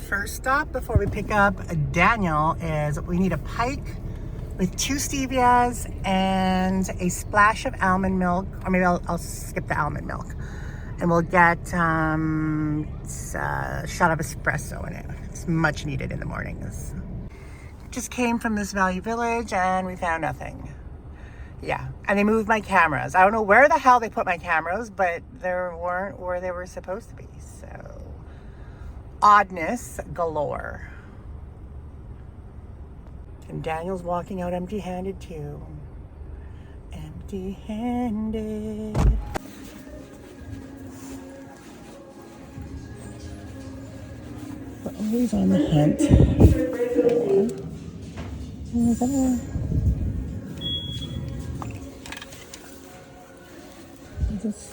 first stop before we pick up Daniel is we need a pike with 2 stevias and a splash of almond milk, or maybe I'll skip the almond milk. And we'll get a shot of espresso in it. It's much needed in the mornings. Just came from this Value Village and we found nothing. Yeah, and they moved my cameras. I don't know where the hell they put my cameras, but they weren't where they were supposed to be. So, oddness galore. And Daniel's walking out empty-handed too. Empty-handed. We're always on the hunt.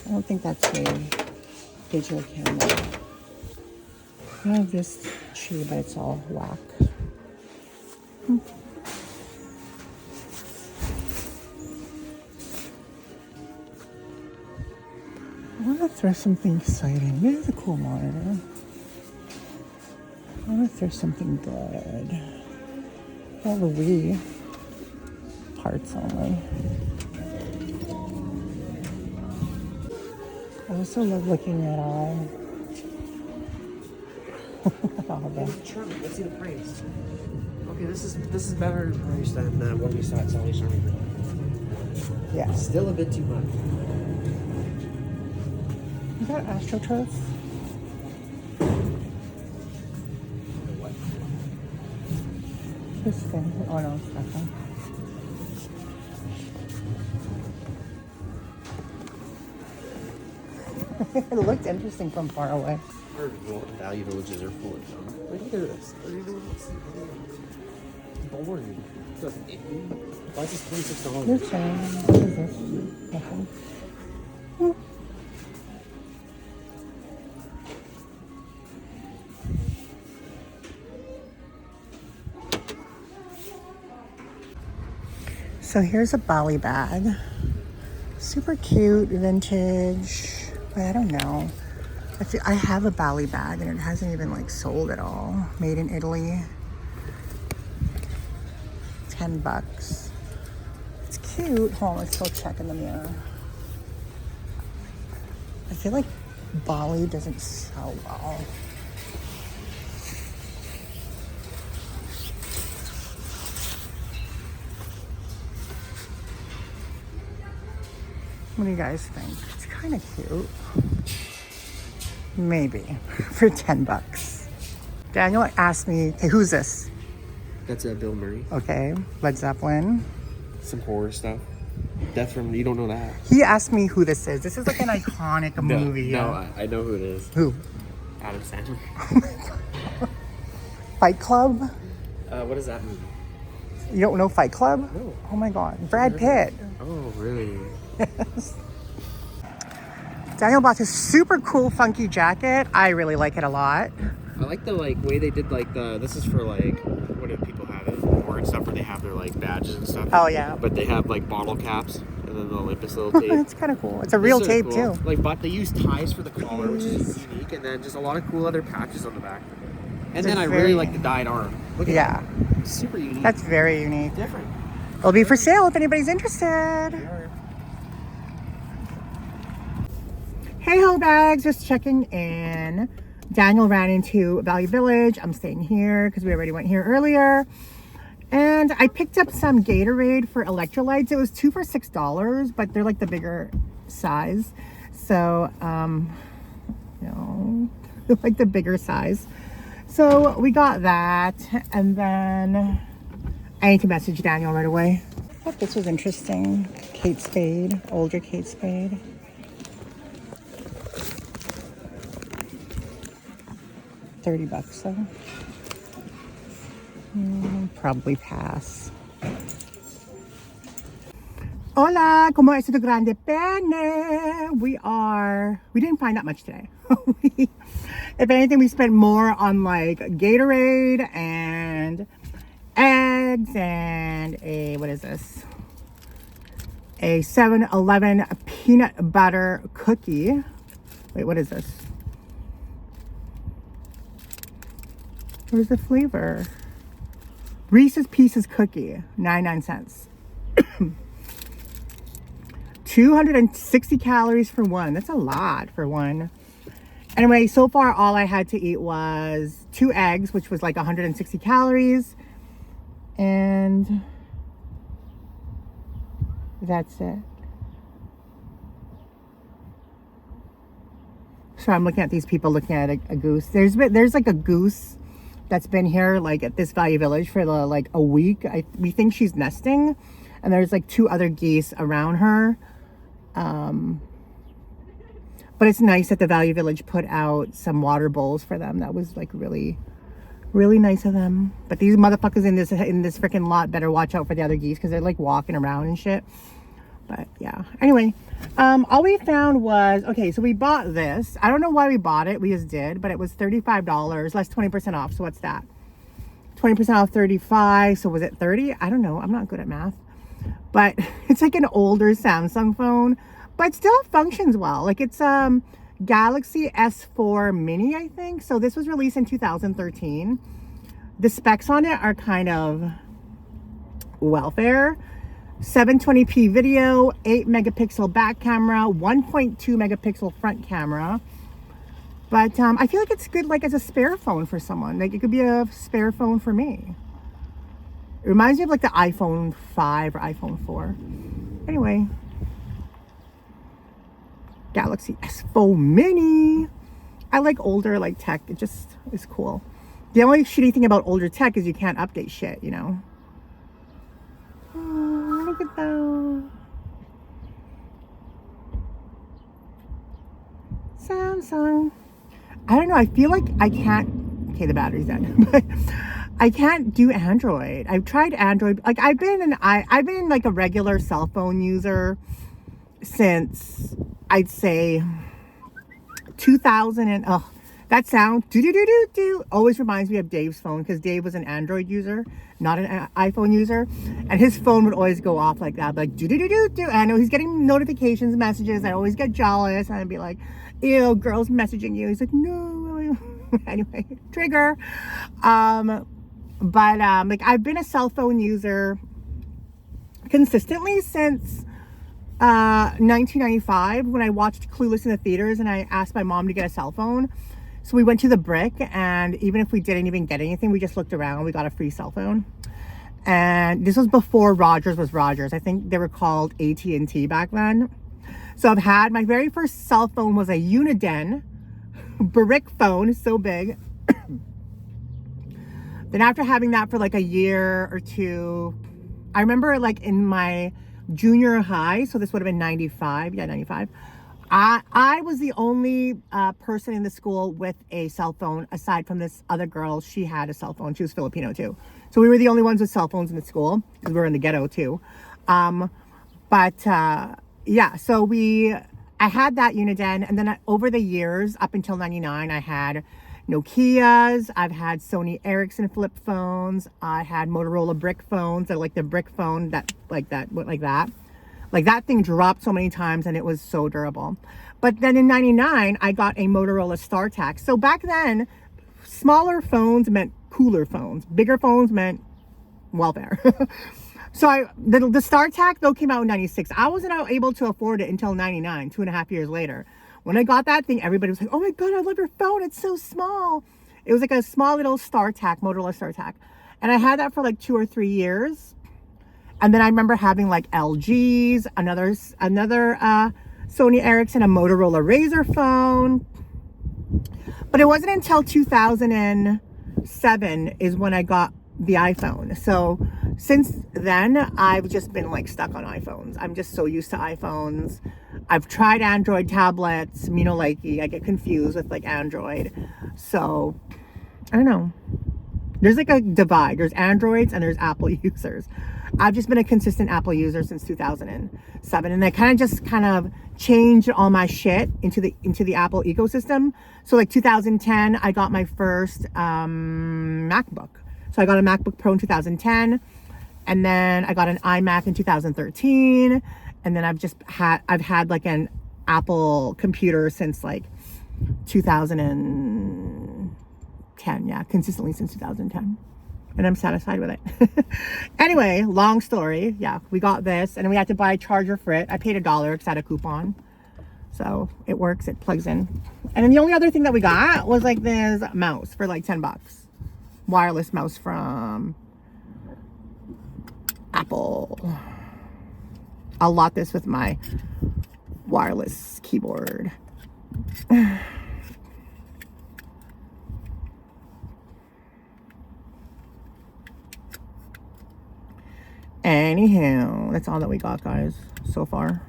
I don't think that's a digital camera. I have this tree, but it's all whack. I want to throw something exciting. This is a cool monitor. I want to throw something good. All the Wii parts only. I also love looking at all that. Let's see the price. Okay, this is better price than what we saw at Sally's Army. Yeah. Still a bit too much. Is that AstroTurf? What? This thing. Oh no, it's that one. It looked interesting from far away. Our Value Villages are full of junk. Look at this. Boring. Why is this $26? You're saying, what is this? Nothing. So here's a Bali bag. Super cute, vintage, but I don't know. I have a Bali bag and it hasn't even like sold at all. Made in Italy. $10. It's cute. Hold on, let's go check in the mirror. I feel like Bali doesn't sell well. What do you guys think? It's kind of cute. Maybe for $10. Daniel asked me, "Hey, who's this?" That's Bill Murray. Okay, Led Zeppelin. Some horror stuff. Death from, you don't know that. He asked me who this is. This is like an iconic movie. No, I know who it is. Who? Adam Sandler. Fight Club? What is that movie? You don't know Fight Club? No. Oh my God, Brad Pitt. Oh, really? Yes. Daniel bought this super cool funky jacket. I really like it a lot. I like the way they did this is for what do people have it for and stuff where they have their badges and stuff. Oh yeah. But they have bottle caps and then the Olympus little tape. It's kind of cool. It's a real tape cool. too. But they use ties for the collar, which is unique, and then just a lot of cool other patches on the back. And then I really like the dyed arm. Look at that. It's super unique. That's very unique. Different. It'll be for sale if anybody's interested. Hey ho bags, just checking in. Daniel ran into Value Village. I'm staying here because we already went here earlier. And I picked up some Gatorade for electrolytes. It was 2 for $6, but they're like the bigger size. So, like the bigger size. So we got that. And then I need to message Daniel right away. I thought this was interesting. Kate Spade, older Kate Spade. $30 though. Probably pass. Hola, como es tu grande pene? We didn't find that much today. If anything, we spent more on Gatorade and eggs and what is this? A 7-Eleven peanut butter cookie. Wait, what is this? Where's the flavor? Reese's Pieces cookie, 99 cents. 260 calories for one. That's a lot for one. Anyway, so far all I had to eat was 2 eggs, which was like 160 calories. And that's it. So I'm looking at these people looking at a goose. There's like a goose that's been here like at this Value Village for like a week. We think she's nesting, and there's like 2 other geese around her. But it's nice that the Value Village put out some water bowls for them. That was like really, really nice of them. But these motherfuckers in this freaking lot better watch out for the other geese because they're like walking around and shit. But yeah, anyway, all we found was, okay, so we bought this. I don't know why we bought it. We just did, but it was $35 less 20% off. So what's that? 20% off 35. So was it 30? I don't know. I'm not good at math, but it's like an older Samsung phone, but still functions well. Like it's Galaxy S4 Mini, I think. So this was released in 2013. The specs on it are kind of welfare. 720p video, 8 megapixel back camera, 1.2 megapixel front camera. But I feel like it's good like as a spare phone for someone. Like it could be a spare phone for me. It reminds me of like the iPhone 5 or iPhone 4. Anyway, Galaxy S4 Mini. I like older like tech. It just is cool. The only shitty thing about older tech is you can't update shit, you know. Oh, look at that. Samsung. I don't know. I feel like I can't. Okay, the battery's dead. But I can't do Android. I've tried Android. Like I've been like a regular cell phone user since I'd say 2000 and that sound always reminds me of Dave's phone because Dave was an Android user, not an iPhone user, and his phone would always go off like that, like I know he's getting notifications, messages. I always get jealous, and I'd be like, "Ew, girls messaging you." He's like, "No." Anyway, trigger. But like I've been a cell phone user consistently since 1995 when I watched Clueless in the theaters, and I asked my mom to get a cell phone. So we went to the Brick, and even if we didn't even get anything, we just looked around. We got a free cell phone. And this was before Rogers was Rogers. I think they were called AT&T back then. So I've had, my very first cell phone was a Uniden Brick phone, so big. Then after having that for like a year or two, I remember like in my junior high, so this would have been 95, yeah, 95. I was the only person in the school with a cell phone aside from this other girl. She had a cell phone. She was Filipino too. So we were the only ones with cell phones in the school because we were in the ghetto too. Yeah, so I had that Uniden, and then over the years, up until 99, I had Nokias, I've had Sony Ericsson flip phones, I had Motorola brick phones, that like the brick phone that went like that. Like that thing dropped so many times and it was so durable. But then in 99, I got a Motorola StarTAC. So back then, smaller phones meant cooler phones. Bigger phones meant welfare. So the StarTAC though came out in 96. I wasn't able to afford it until 99, 2.5 years later. When I got that thing, everybody was like, "Oh my God, I love your phone. It's so small." It was like a small little StarTAC, Motorola StarTAC. And I had that for like 2 or 3 years. And then I remember having like LGs, another Sony Ericsson, a Motorola Razr phone. But it wasn't until 2007 is when I got the iPhone. So since then, I've just been like stuck on iPhones. I'm just so used to iPhones. I've tried Android tablets, like I get confused with like Android. So I don't know. There's like a divide. There's Androids and there's Apple users. I've just been a consistent Apple user since 2007, and I kind of changed all my shit into the Apple ecosystem. So like 2010, I got my first MacBook. So I got a MacBook Pro in 2010, and then I got an iMac in 2013, and then I've had like an Apple computer since like 2010, 2010, yeah, consistently since 2010. And I'm satisfied with it. Anyway, long story. Yeah, we got this and we had to buy a charger for it. I paid $1 because I had a coupon. So it works, it plugs in. And then the only other thing that we got was like this mouse for like 10 bucks. Wireless mouse from Apple. I'll lot this with my wireless keyboard. Anywho, that's all that we got, guys, so far.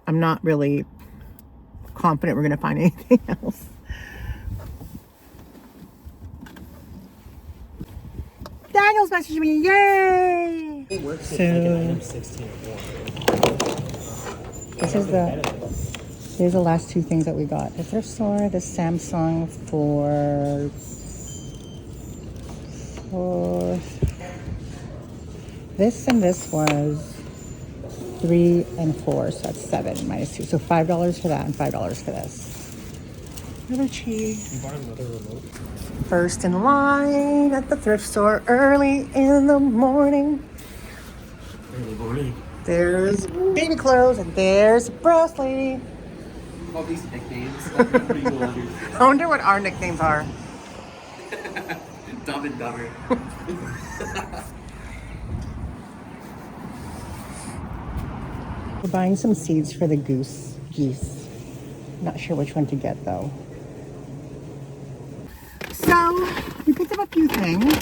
I'm not really confident we're gonna find anything else. Daniel's messaging me, yay! So, here's the last two things that we got. The thrift store, the Samsung for this and this was 3 and 4, so that's 7 minus 2. So $5 for that and $5 for this. Another cheese. You bought another remote? First in line at the thrift store early in the morning. Early morning. There's baby clothes and there's Bros Lady. All these nicknames. Pretty cool. I wonder what our nicknames are. Dumb and Dumber. We're buying some seeds for the geese. Not sure which one to get though. So we picked up a few things.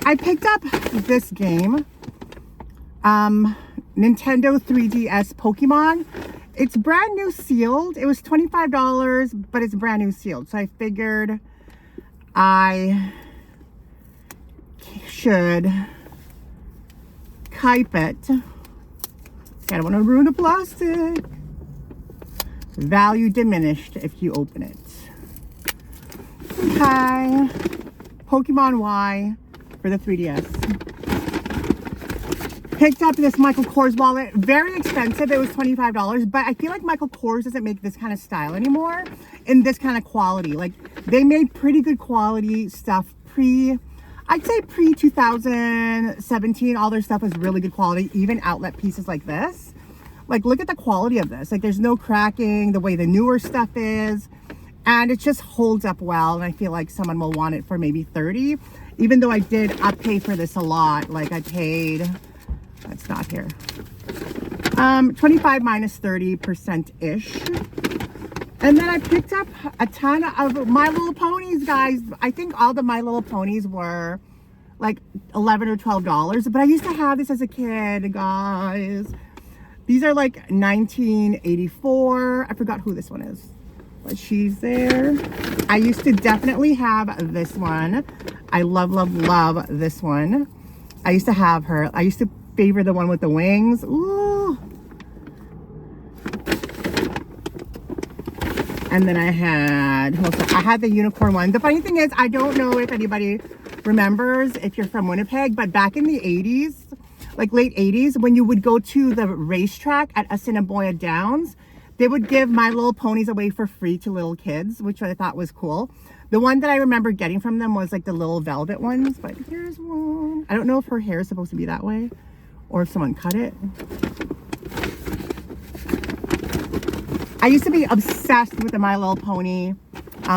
I picked up this game, Nintendo 3DS Pokemon. It's brand new sealed. It was $25, but it's brand new sealed. So I figured I should keep it. I don't want to ruin the plastic. Value diminished if you open it. Okay. Pokemon Y for the 3DS. Picked up this Michael Kors wallet. Very expensive. It was $25. But I feel like Michael Kors doesn't make this kind of style anymore in this kind of quality. Like, they made pretty good quality stuff I'd say pre-2017. All their stuff was really good quality. Even outlet pieces like this. Like, look at the quality of this. Like, there's no cracking, the way the newer stuff is. And it just holds up well. And I feel like someone will want it for maybe $30. Even though I did pay for this a lot. Like, I paid... That's not here. 25 minus 30%-ish. And then I picked up a ton of My Little Ponies, guys. I think all the My Little Ponies were like $11 or $12. But I used to have this as a kid, guys. These are like 1984. I forgot who this one is. But she's there. I used to definitely have this one. I love, love, love this one. I used to have her. I used to favor the one with the wings. Ooh. And then I had the unicorn one. The funny thing is, I don't know if anybody remembers if you're from Winnipeg, but back in the 80s, like late 80s, when you would go to the racetrack at Assiniboia Downs, they would give My Little Ponies away for free to little kids, which I thought was cool. The one that I remember getting from them was like the little velvet ones, but here's one. I don't know if her hair is supposed to be that way or if someone cut it. I used to be obsessed with the My Little Pony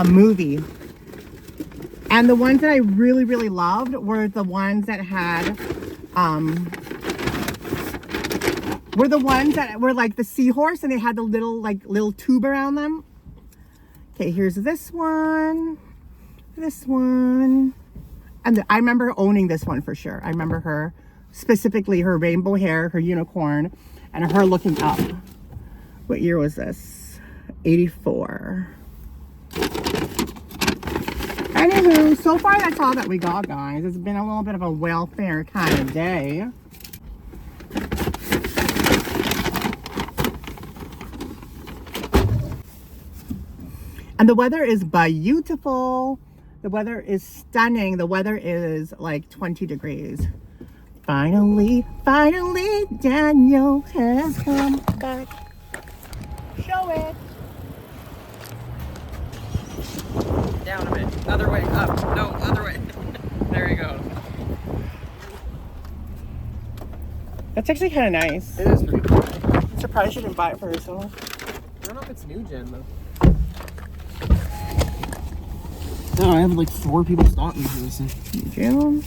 movie. And the ones that I really, really loved were the ones that had, were the ones that were like the seahorse and they had the little tube around them. Okay, here's this one. And I remember owning this one for sure. I remember her, specifically her rainbow hair, her unicorn, and her looking up. What year was this? 84. Anywho, so far that's all that we got, guys. It's been a little bit of a welfare kind of day. And the weather is beautiful. The weather is stunning. The weather is like 20 degrees. Finally, Daniel has come back. Show it. down a bit. Other way, up. No, other way. There you go. That's actually kind of nice. It is pretty cool. I'm surprised you didn't buy it for yourself. I don't know if it's new gen though. No, I have like 4 people stop me for this thing. June?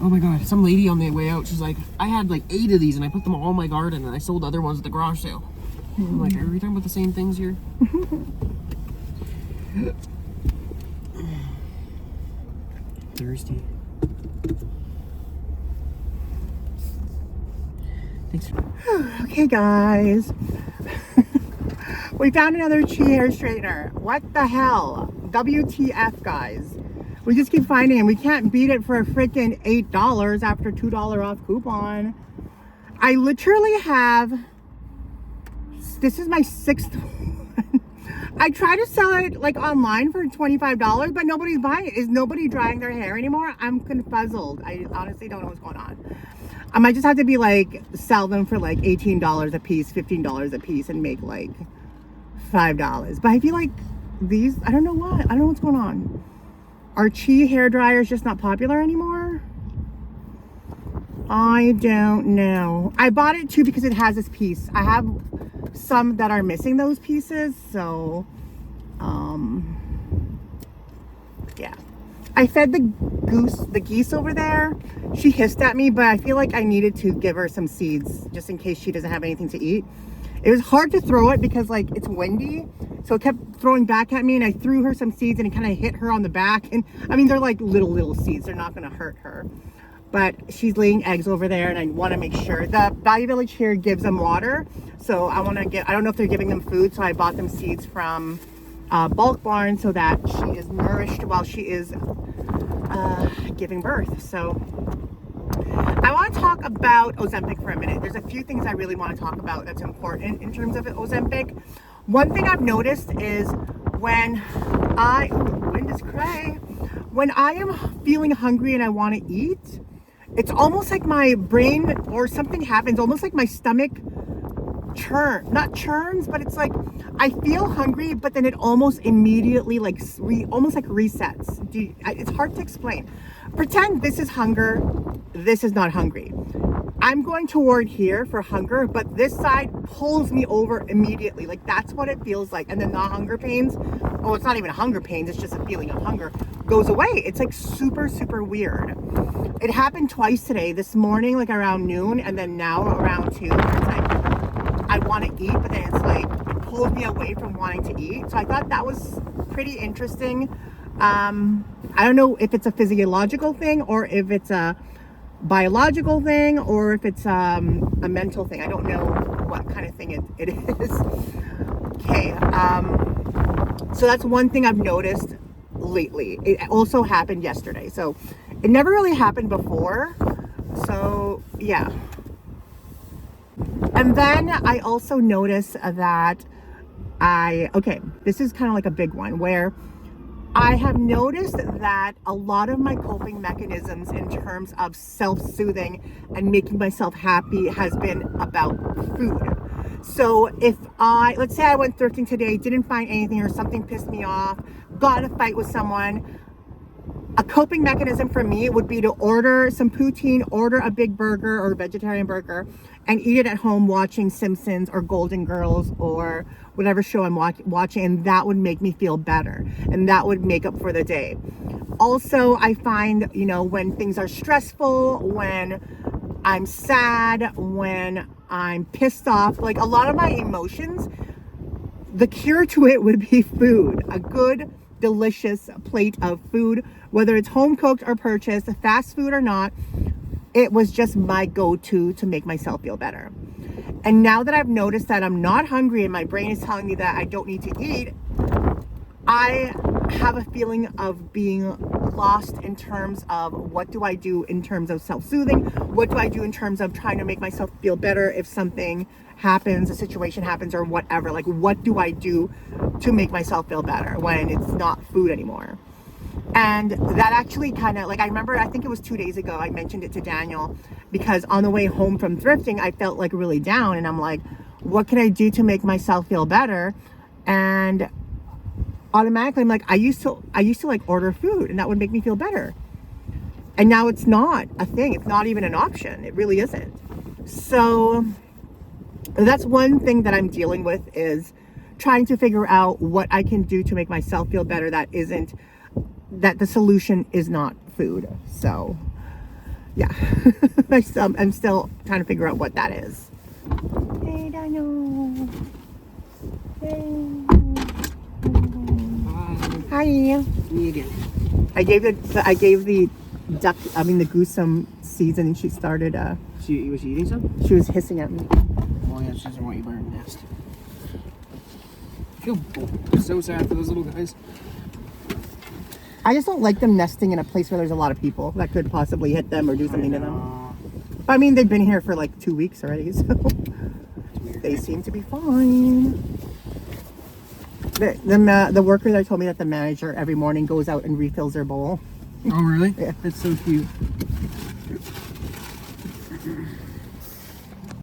Oh my god, some lady on the way out, she's like, I had like 8 of these and I put them all in my garden and I sold other ones at the garage sale. I'm like, are we talking about the same things here? Thirsty. Thanks. Okay, guys. We found another Chi hair straightener. What the hell? WTF, guys. We just keep finding it. We can't beat it for a freaking $8 after $2 off coupon. I literally have... This is my 6th one. I try to sell it like online for $25, but nobody's buying it. Is nobody drying their hair anymore? I'm confuzzled. I honestly don't know what's going on. I might just have to be like, sell them for like $18 a piece, $15 a piece, and make like $5. But I feel like these, I don't know why. I don't know what's going on. Are Chi hair dryers just not popular anymore? I don't know. I bought it too because it has this piece. I have some that are missing those pieces, so yeah. I fed the geese over there. She hissed at me, but I feel like I needed to give her some seeds just in case she doesn't have anything to eat. It was hard to throw it because like it's windy, so it kept throwing back at me, and I threw her some seeds and it kind of hit her on the back. And I mean, they're like little seeds, they're not going to hurt her, but she's laying eggs over there, and I want to make sure. The Value Village here gives them water, so I want to get, I don't know if they're giving them food, so I bought them seeds from Bulk Barn so that she is nourished while she is giving birth. So I want to talk about Ozempic for a minute. There's a few things I really want to talk about that's important in terms of Ozempic. One thing I've noticed is when wind is cray. When I am feeling hungry and I want to eat, it's almost like my brain or something happens, almost like my stomach not churns, but it's like I feel hungry, but then it almost immediately like almost like resets. It's hard to explain. Pretend this is hunger, this is not hungry. I'm going toward here for hunger, but this side pulls me over immediately. Like that's what it feels like. And then the hunger pains, oh, it's not even hunger pains, it's just a feeling of hunger, goes away. It's like super weird. It happened twice today, this morning like around noon, and then now around 2. It's like I want to eat, but then it's like it pulls me away from wanting to eat. So I thought that was pretty interesting. I don't know if it's a physiological thing or if it's a biological thing or if it's a mental thing. I don't know what kind of thing it is. Okay, so that's one thing I've noticed lately. It also happened yesterday, so it never really happened before. So yeah. And then I also noticed that this is kind of like a big one where I have noticed that a lot of my coping mechanisms in terms of self-soothing and making myself happy has been about food. So if let's say I went thrifting today, didn't find anything or something pissed me off, got in a fight with someone, a coping mechanism for me would be to order some poutine, order a big burger or a vegetarian burger, and eat it at home watching Simpsons or Golden Girls or whatever show I'm watching, and that would make me feel better, and that would make up for the day. Also, I find, when things are stressful, when I'm sad, when I'm pissed off, like a lot of my emotions, the cure to it would be food. A good, delicious plate of food, whether it's home cooked or purchased, fast food or not. It was just my go-to to make myself feel better. And now that I've noticed that I'm not hungry and my brain is telling me that I don't need to eat, I have a feeling of being lost in terms of what do I do in terms of self-soothing? What do I do in terms of trying to make myself feel better if something happens, a situation happens or whatever? Like, what do I do to make myself feel better when it's not food anymore? And that actually kind of, like, I remember, I think it was 2 days ago, I mentioned it to Daniel because on the way home from thrifting, I felt like really down, and I'm like, what can I do to make myself feel better? And automatically I'm like, I used to like order food and that would make me feel better. And now it's not a thing. It's not even an option. It really isn't. So that's one thing that I'm dealing with, is trying to figure out what I can do to make myself feel better that the solution is not food. So yeah, I'm still trying to figure out what that is. Hey, Daniel. Hey. Hi. Me again. I gave the goose some seeds, and she started. Was she eating some? She was hissing at me. Oh yeah, she doesn't want you by her nest. I feel so sad for those little guys. I just don't like them nesting in a place where there's a lot of people that could possibly hit them or do something to them. But I mean, they've been here for like 2 weeks already, so they seem to be fine. The worker there told me that the manager every morning goes out and refills their bowl. Oh really? Yeah. That's so cute.